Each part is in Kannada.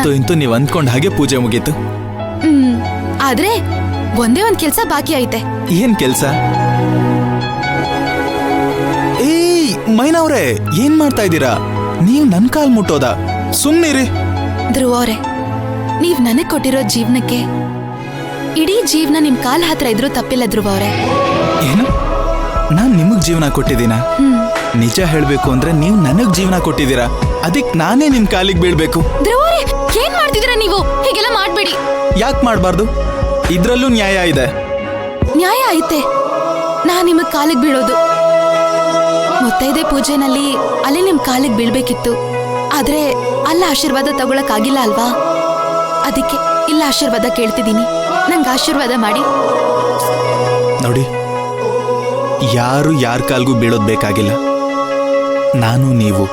ಅಂತೂ ಇಂತೂ ನೀವ್ ಅಂದ್ಕೊಂಡ್ ಹಾಗೆ ಪೂಜೆ ಮುಗೀತು. ಆದ್ರೆ ಒಂದೇ ಒಂದ್ ಕೆಲ್ಸ ಬಾಕಿ ಐತೆ. ಏನ್ ಕೆಲ್ಸ? ಏಯ್ ಮೈನಾ ಅವ್ರೆ, ಏನ್ ಮಾಡ್ತಾ ಇದ್ದೀರಾ? ನೀವ್ ನನ್ ಕಾಲ್ ಮುಟ್ಟೋದ? ಸುಮ್ನಿರಿ. ಧ್ರುವ ಅವ್ರೆ, ನೀವ್ ನನಗ್ ಕೊಟ್ಟಿರೋ ಜೀವನಕ್ಕೆ ಇಡೀ ಜೀವನ ನಿಮ್ ಕಾಲ್ ಹತ್ರ ಇದ್ರೂ ತಪ್ಪಿಲ್ಲ ಧ್ರುವ ಅವ್ರೆ. ಏನು? ನಾನ್ ನಿಮಗ್ ಜೀವನ ಕೊಟ್ಟಿದ್ದೀನ? ನಿಜ ಹೇಳ್ಬೇಕು ಅಂದ್ರೆ ನೀವ್ ನನಗ್ ಜೀವನ ಕೊಟ್ಟಿದ್ದೀರಾ. ಅದಕ್ ನಾನೇ ನಿಮ್ ಕಾಲಿಗೆ ಬೀಳ್ಬೇಕು. ಧ್ರುವ ಅವ್ರೆ, ಏನ್ ಮಾಡ್ತಿದ್ದೀರಾ ನೀವು? ಹೀಗೆಲ್ಲ ಮಾಡ್ಬೇಡಿ. ಯಾಕೆ ಮಾಡ್ಬಾರ್ದು? ಇದ್ರಲ್ಲೂ ನ್ಯಾಯ ಇದೆ. ನ್ಯಾಯ ಐತೆ. ನಾನ್ ನಿಮಗ್ ಕಾಲಿಗೆ ಬೀಳೋದು ಮುತ್ತೈದೆ ಪೂಜೆನಲ್ಲಿ ಅಲ್ಲಿ ನಿಮ್ ಕಾಲಿಗೆ ಬೀಳ್ಬೇಕಿತ್ತು. ಆದ್ರೆ ಅಲ್ಲ ಆಶೀರ್ವಾದ ತಗೊಳಕ್ ಆಗಿಲ್ಲ ಅಲ್ವಾ? ಅದಕ್ಕೆ ಇಲ್ಲ ಆಶೀರ್ವಾದ ಕೇಳ್ತಿದ್ದೀನಿ. ನಂಗೆ ಆಶೀರ್ವಾದ ಮಾಡಿ. ನೋಡಿ, ಯಾರು ಯಾರ ಕಾಲ್ಗೂ ಬೀಳೋದ್ ಬೇಕಾಗಿಲ್ಲ. ನಾನು ನೀವು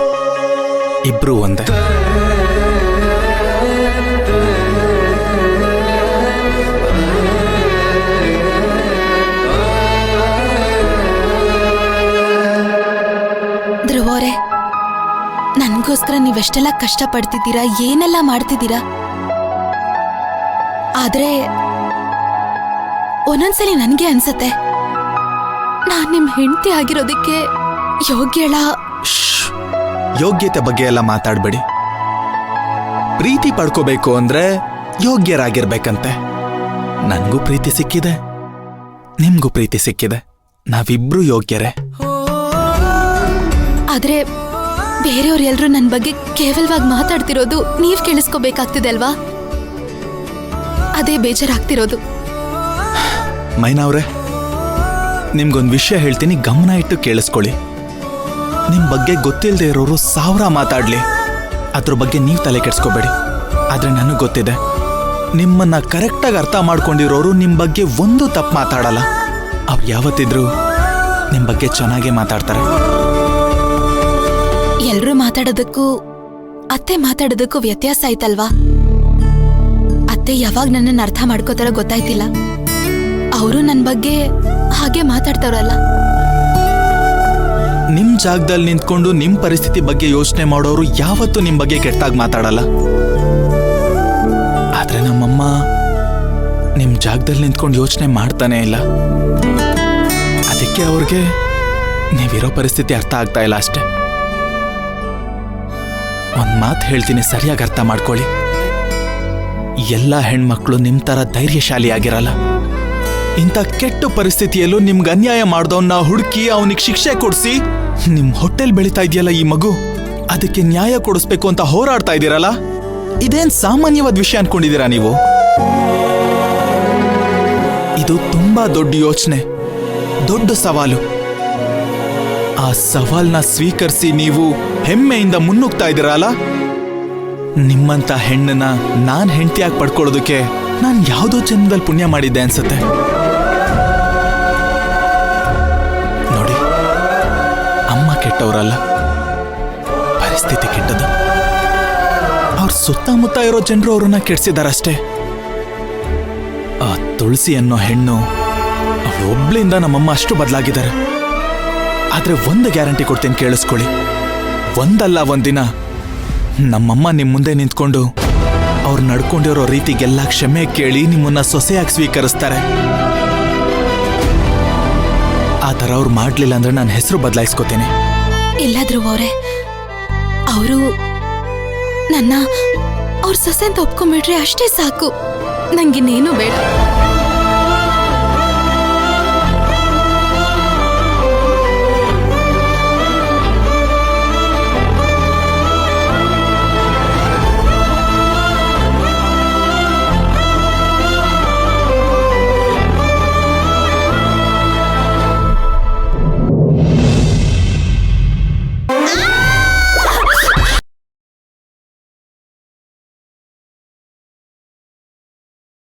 ಇಬ್ರು ಒಂದೇ. ಧ್ರುವರೇ, ನನ್ಗೋಸ್ಕರ ನೀವೆಷ್ಟೆಲ್ಲ ಕಷ್ಟ ಪಡ್ತಿದ್ದೀರಾ, ಏನೆಲ್ಲ ಮಾಡ್ತಿದ್ದೀರಾ. ಆದ್ರೆ ಒಂದೊಂದ್ಸಲಿ ನನ್ಗೆ ಅನ್ಸತ್ತೆ ನಾನ್ ನಿಮ್ ಹೆಂಡತಿ ಆಗಿರೋದಕ್ಕೆ ಯೋಗ್ಯಳ. ಯೋಗ್ಯತೆ ಬಗ್ಗೆ ಎಲ್ಲ ಮಾತಾಡ್ಬೇಡಿ. ಪ್ರೀತಿ ಪಡ್ಕೋಬೇಕು ಅಂದ್ರೆ ಯೋಗ್ಯರಾಗಿರ್ಬೇಕಂತೆ. ನನ್ಗೂ ಪ್ರೀತಿ ಸಿಕ್ಕಿದೆ, ನಿಮ್ಗೂ ಪ್ರೀತಿ ಸಿಕ್ಕಿದೆ. ನಾವಿಬ್ರು ಯೋಗ್ಯರೇ. ಆದ್ರೆ ಬೇರೆಯವ್ರು ಎಲ್ರು ನನ್ ಬಗ್ಗೆ ಕೇವಲವಾಗಿ ಮಾತಾಡ್ತಿರೋದು ನೀವ್ ಕೇಳಿಸ್ಕೋಬೇಕಾಗ್ತಿದೆ ಅಲ್ವಾ? ಅದೇ ಬೇಜಾರಾಗ್ತಿರೋದು. ಮೈನಾ ಅವ್ರೆ, ನಿಮ್ಗೊಂದ್ ವಿಷಯ ಹೇಳ್ತೀನಿ, ಗಮನ ಇಟ್ಟು ಕೇಳಿಸ್ಕೊಳ್ಳಿ. ನಿಮ್ ಬಗ್ಗೆ ಗೊತ್ತಿಲ್ಲದೆ ಇರೋರು 1000 ಮಾತಾಡ್ಲಿ, ಅದ್ರ ಬಗ್ಗೆ ನೀವ್ ತಲೆ ಕೆಡ್ಸ್ಕೋಬೇಡಿ. ಆದ್ರೆ ನನಗ್ ಗೊತ್ತಿದೆ, ನಿಮ್ಮನ್ನ ಕರೆಕ್ಟಾಗಿ ಅರ್ಥ ಮಾಡ್ಕೊಂಡಿರೋರು ನಿಮ್ ಬಗ್ಗೆ ಒಂದು ತಪ್ಪು ಮಾತಾಡಲ್ಲ. ಅವ್ರು ಯಾವತ್ತಿದ್ರು ನಿಮ್ ಬಗ್ಗೆ ಚೆನ್ನಾಗೇ ಮಾತಾಡ್ತಾರೆ. ಎಲ್ರೂ ಮಾತಾಡೋದಕ್ಕೂ ಅತ್ತೆ ಮಾತಾಡೋದಕ್ಕೂ ವ್ಯತ್ಯಾಸ ಆಯ್ತಲ್ವಾ? ಅತ್ತೆ ಯಾವಾಗ ನನ್ನನ್ನು ಅರ್ಥ ಮಾಡ್ಕೋತಾರ ಗೊತ್ತಾಯ್ತಿಲ್ಲ. ಅವರು ನನ್ ಬಗ್ಗೆ ಹಾಗೆ ಮಾತಾಡ್ತಾರಲ್ಲ. ನಿಮ್ ಜಾಗದಲ್ಲಿ ನಿಂತ್ಕೊಂಡು ನಿಮ್ ಪರಿಸ್ಥಿತಿ ಬಗ್ಗೆ ಯೋಚನೆ ಮಾಡೋರು ಯಾವತ್ತೂ ನಿಮ್ ಬಗ್ಗೆ ಕೆಟ್ಟಾಗಿ ಮಾತಾಡಲ್ಲ. ಆದ್ರೆ ನಮ್ಮಮ್ಮ ನಿಮ್ ಜಾಗದಲ್ಲಿ ನಿಂತ್ಕೊಂಡು ಯೋಚನೆ ಮಾಡ್ತಾನೆ ಇಲ್ಲ. ಅದಕ್ಕೆ ಅವ್ರಿಗೆ ನೀವಿರೋ ಪರಿಸ್ಥಿತಿ ಅರ್ಥ ಆಗ್ತಾ ಇಲ್ಲ ಅಷ್ಟೆ. ಒಂದ್ ಮಾತು ಹೇಳ್ತೀನಿ, ಸರಿಯಾಗಿ ಅರ್ಥ ಮಾಡ್ಕೊಳ್ಳಿ. ಎಲ್ಲ ಹೆಣ್ಮಕ್ಳು ನಿಮ್ ತರ ಧೈರ್ಯಶಾಲಿ ಆಗಿರಲ್ಲ. ಇಂಥ ಕೆಟ್ಟ ಪರಿಸ್ಥಿತಿಯಲ್ಲೂ ನಿಮ್ಗೆ ಅನ್ಯಾಯ ಮಾಡ್ದವನ್ನ ಹುಡುಕಿ ಅವನಿಗೆ ಶಿಕ್ಷೆ ಕೊಡಿಸಿ ನಿಮ್ ಹೊಟ್ಟೆಲ್ ಬೆಳೀತಾ ಇದೆಯಲ್ಲ ಈ ಮಗು, ಅದಕ್ಕೆ ನ್ಯಾಯ ಕೊಡಿಸ್ಬೇಕು ಅಂತ ಹೋರಾಡ್ತಾ ಇದ್ದೀರಲ್ಲ, ಇದೇನ್ ಸಾಮಾನ್ಯವಾದ ವಿಷಯ ಅನ್ಕೊಂಡಿದ್ದೀರಾ ನೀವು? ಇದು ತುಂಬಾ ದೊಡ್ಡ ಯೋಚನೆ, ದೊಡ್ಡ ಸವಾಲು. ಆ ಸವಾಲ್ನ ಸ್ವೀಕರಿಸಿ ನೀವು ಹೆಮ್ಮೆಯಿಂದ ಮುನ್ನುಗ್ತಾ ಇದ್ದೀರಲ್ಲ, ನಿಮ್ಮಂತ ಹೆಣ್ಣನ್ನ ನಾನ್ ಹೆಂಡತಿಯಾಗಿ ಪಡ್ಕೊಳ್ಳೋದಕ್ಕೆ ನಾನ್ ಯಾವುದೋ ಜನ್ಮದಲ್ಲಿ ಪುಣ್ಯ ಮಾಡಿದ್ದೆ ಅನ್ಸುತ್ತೆ. ನೋಡಿ, ಅಮ್ಮ ಕೆಟ್ಟವರಲ್ಲ, ಪರಿಸ್ಥಿತಿ ಕೆಟ್ಟದು. ಅವ್ರ ಸುತ್ತಮುತ್ತ ಇರೋ ಜನರು ಅವ್ರನ್ನ ಕೆಡ್ಸಿದಾರಷ್ಟೇ. ಆ ತುಳಸಿ ಅನ್ನೋ ಹೆಣ್ಣು ಒಬ್ಳಿಂದ ನಮ್ಮಮ್ಮ ಅಷ್ಟು ಬದಲಾಗಿದ್ದಾರೆ. ಆದ್ರೆ ಒಂದು ಗ್ಯಾರಂಟಿ ಕೊಡ್ತೀನಿ, ಕೇಳಿಸ್ಕೊಳ್ಳಿ. ಒಂದಲ್ಲ ಒಂದಿನ ನಮ್ಮಮ್ಮ ನಿಮ್ ಮುಂದೆ ನಿಂತ್ಕೊಂಡು ಅವ್ರು ನಡ್ಕೊಂಡಿರೋ ರೀತಿಗೆಲ್ಲ ಕ್ಷಮೆ ಕೇಳಿ ನಿಮ್ಮನ್ನ ಸೊಸೆಯಾಗಿ ಸ್ವೀಕರಿಸ್ತಾರೆ. ಆ ಥರ ಅವ್ರು ಮಾಡ್ಲಿಲ್ಲ ಅಂದ್ರೆ ನಾನು ಹೆಸರು ಬದಲಾಯಿಸ್ಕೋತೀನಿ. ಇಲ್ಲ ಧ್ರುವ ಅವ್ರೆ, ಅವರು ನನ್ನ ಅವ್ರ ಸೊಸೆ ಅಂತ ಒಪ್ಕೊಂಡ್ಬಿಟ್ರೆ ಅಷ್ಟೇ ಸಾಕು. ನಂಗಿನ್ನೇನು ಬೇಡ.